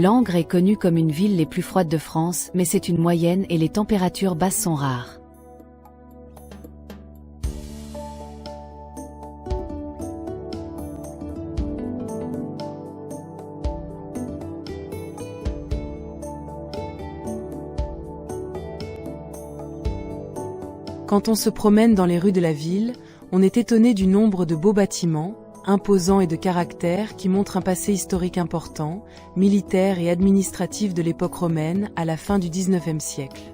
Langres est connue comme une ville les plus froides de France, mais c'est une moyenne et les températures basses sont rares. Quand on se promène dans les rues de la ville, on est étonné du nombre de beaux bâtiments, imposants et de caractère qui montrent un passé historique important, militaire et administratif de l'époque romaine à la fin du XIXe siècle.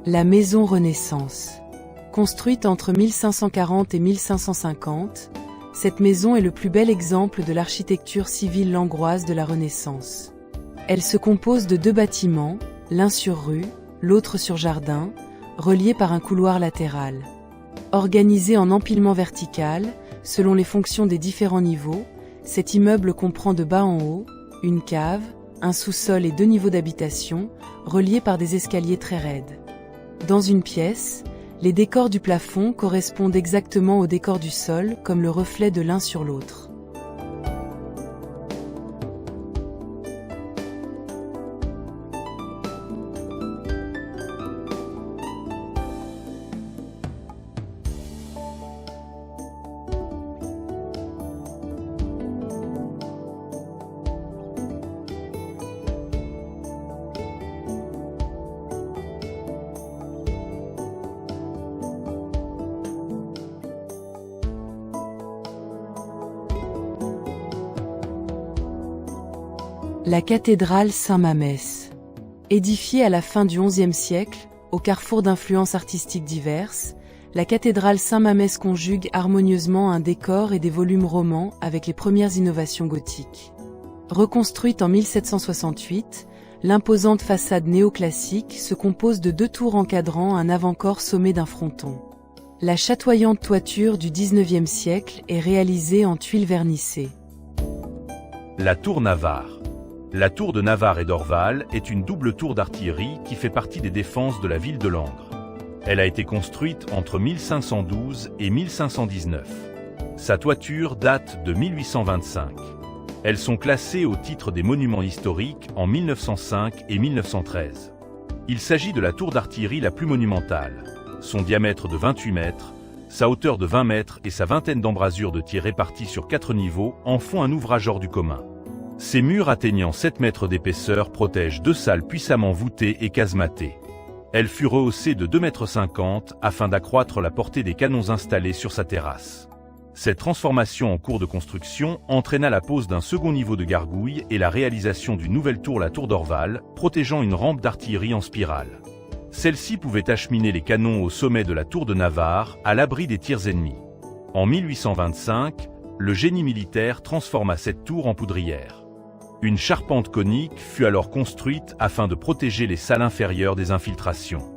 La maison Renaissance. Construite entre 1540 et 1550, cette maison est le plus bel exemple de l'architecture civile langroise de la Renaissance. Elle se compose de deux bâtiments, l'un sur rue, l'autre sur jardin, reliés par un couloir latéral. Organisé en empilement vertical, selon les fonctions des différents niveaux, cet immeuble comprend de bas en haut, une cave, un sous-sol et deux niveaux d'habitation, reliés par des escaliers très raides. Dans une pièce, les décors du plafond correspondent exactement aux décors du sol, comme le reflet de l'un sur l'autre. La cathédrale Saint-Mamès. Édifiée à la fin du XIe siècle, au carrefour d'influences artistiques diverses, la cathédrale Saint-Mamès conjugue harmonieusement un décor et des volumes romans avec les premières innovations gothiques. Reconstruite en 1768, l'imposante façade néoclassique se compose de deux tours encadrant un avant-corps sommé d'un fronton. La chatoyante toiture du XIXe siècle est réalisée en tuiles vernissées. La tour Navarre. La tour de Navarre et d'Orval est une double tour d'artillerie qui fait partie des défenses de la ville de Langres. Elle a été construite entre 1512 et 1519. Sa toiture date de 1825. Elles sont classées au titre des monuments historiques en 1905 et 1913. Il s'agit de la tour d'artillerie la plus monumentale. Son diamètre de 28 mètres, sa hauteur de 20 mètres et sa vingtaine d'embrasures de tir réparties sur 4 niveaux en font un ouvrage hors du commun. Ses murs atteignant 7 mètres d'épaisseur protègent deux salles puissamment voûtées et casematées. Elle fut rehaussée de 2,50 m afin d'accroître la portée des canons installés sur sa terrasse. Cette transformation en cours de construction entraîna la pose d'un second niveau de gargouille et la réalisation d'une nouvelle tour, la tour d'Orval, protégeant une rampe d'artillerie en spirale. Celle-ci pouvait acheminer les canons au sommet de la tour de Navarre, à l'abri des tirs ennemis. En 1825, le génie militaire transforma cette tour en poudrière. Une charpente conique fut alors construite afin de protéger les salles inférieures des infiltrations.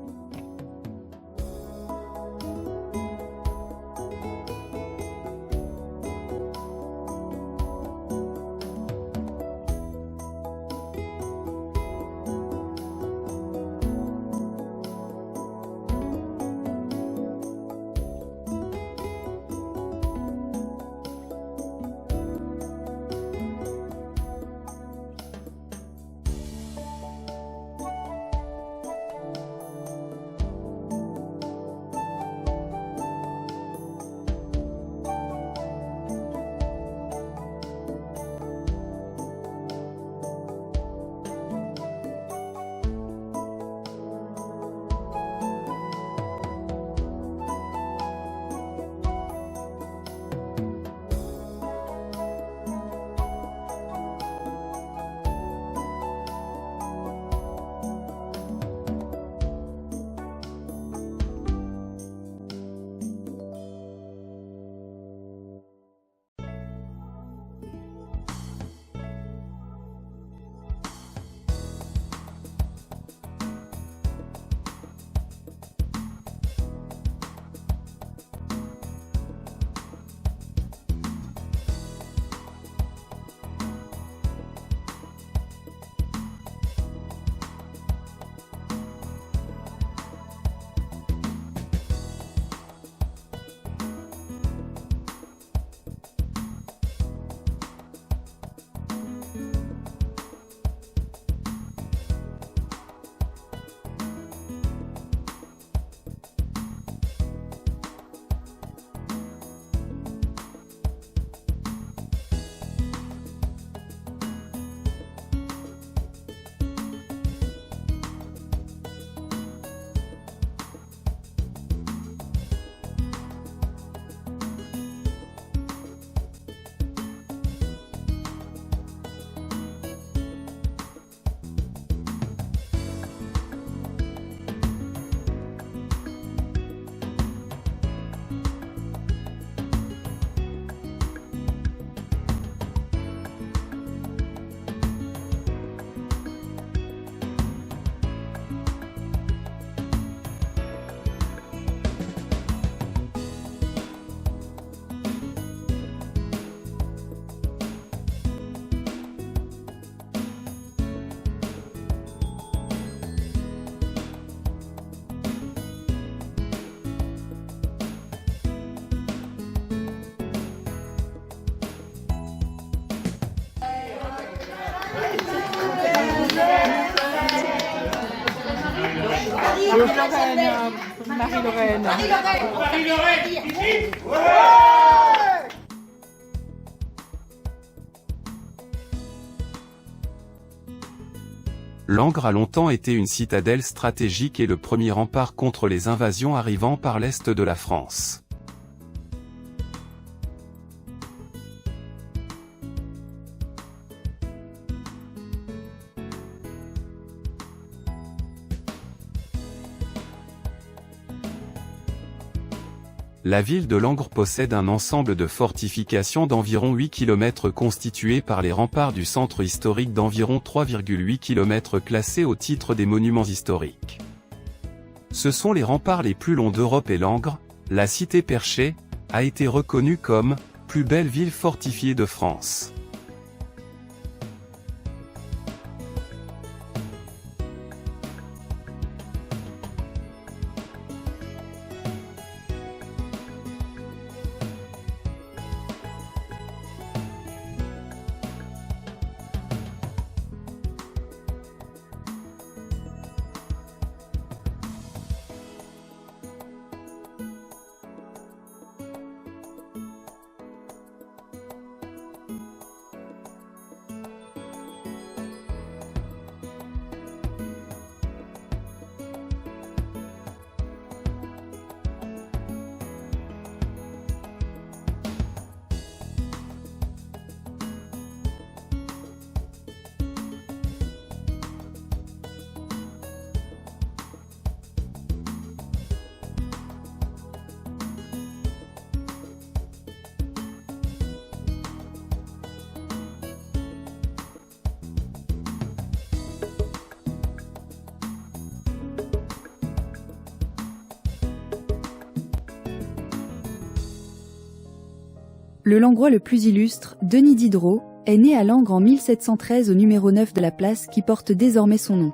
Marie-Lorraine. Langres a longtemps été une citadelle stratégique et le premier rempart contre les invasions arrivant par l'est de la France. La ville de Langres possède un ensemble de fortifications d'environ 8 km constituées par les remparts du centre historique d'environ 3,8 km classés au titre des monuments historiques. Ce sont les remparts les plus longs d'Europe et Langres, la cité perchée, a été reconnue comme « plus belle ville fortifiée de France ». Le Langrois le plus illustre, Denis Diderot, est né à Langres en 1713 au numéro 9 de la place qui porte désormais son nom.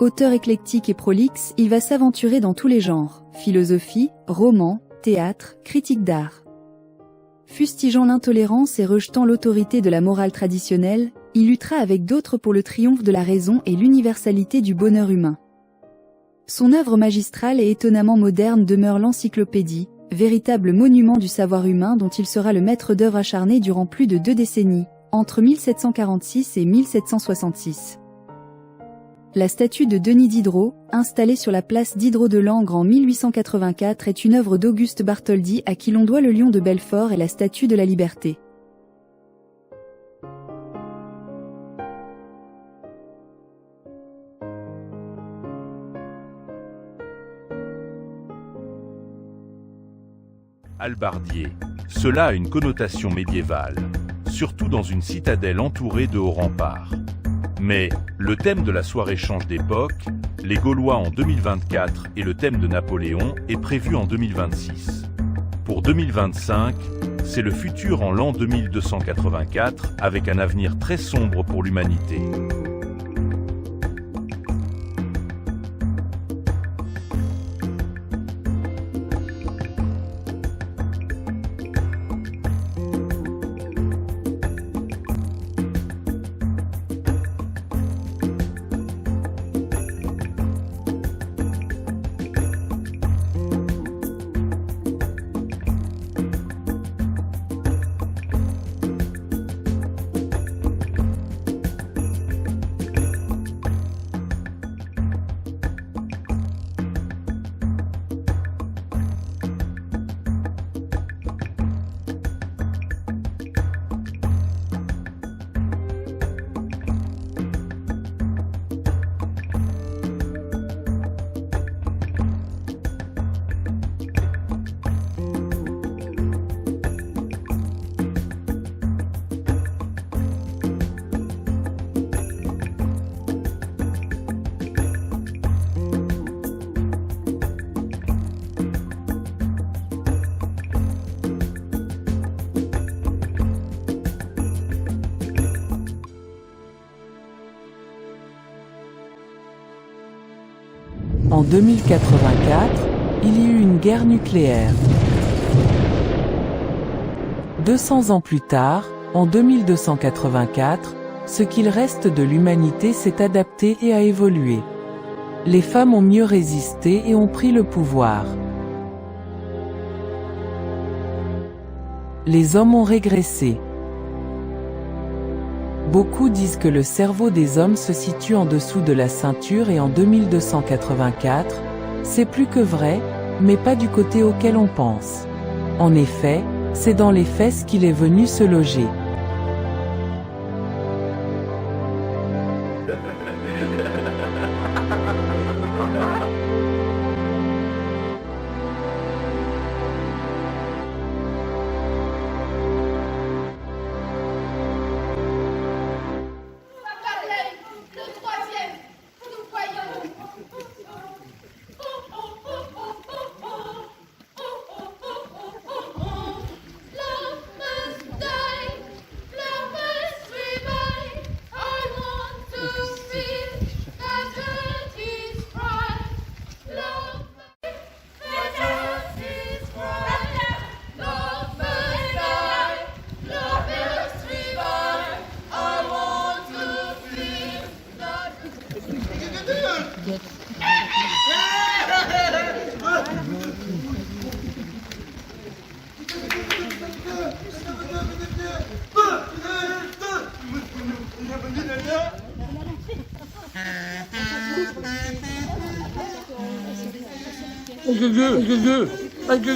Auteur éclectique et prolixe, il va s'aventurer dans tous les genres, philosophie, roman, théâtre, critique d'art. Fustigeant l'intolérance et rejetant l'autorité de la morale traditionnelle, il luttera avec d'autres pour le triomphe de la raison et l'universalité du bonheur humain. Son œuvre magistrale et étonnamment moderne demeure l'Encyclopédie, véritable monument du savoir humain dont il sera le maître d'œuvre acharné durant plus de 2 décennies, entre 1746 et 1766. La statue de Denis Diderot, installée sur la place Diderot de Langres en 1884, est une œuvre d'Auguste Bartholdi à qui l'on doit le lion de Belfort et la statue de la Liberté. Hallebardier. Cela a une connotation médiévale, surtout dans une citadelle entourée de hauts remparts. Mais le thème de la soirée change d'époque, les Gaulois en 2024 et le thème de Napoléon est prévu en 2026. Pour 2025, c'est le futur en l'an 2284 avec un avenir très sombre pour l'humanité. En 2084, il y eut une guerre nucléaire. 200 ans plus tard, en 2284, ce qu'il reste de l'humanité s'est adapté et a évolué. Les femmes ont mieux résisté et ont pris le pouvoir. Les hommes ont régressé. Beaucoup disent que le cerveau des hommes se situe en dessous de la ceinture et en 2284, c'est plus que vrai, mais pas du côté auquel on pense. En effet, c'est dans les fesses qu'il est venu se loger. Avec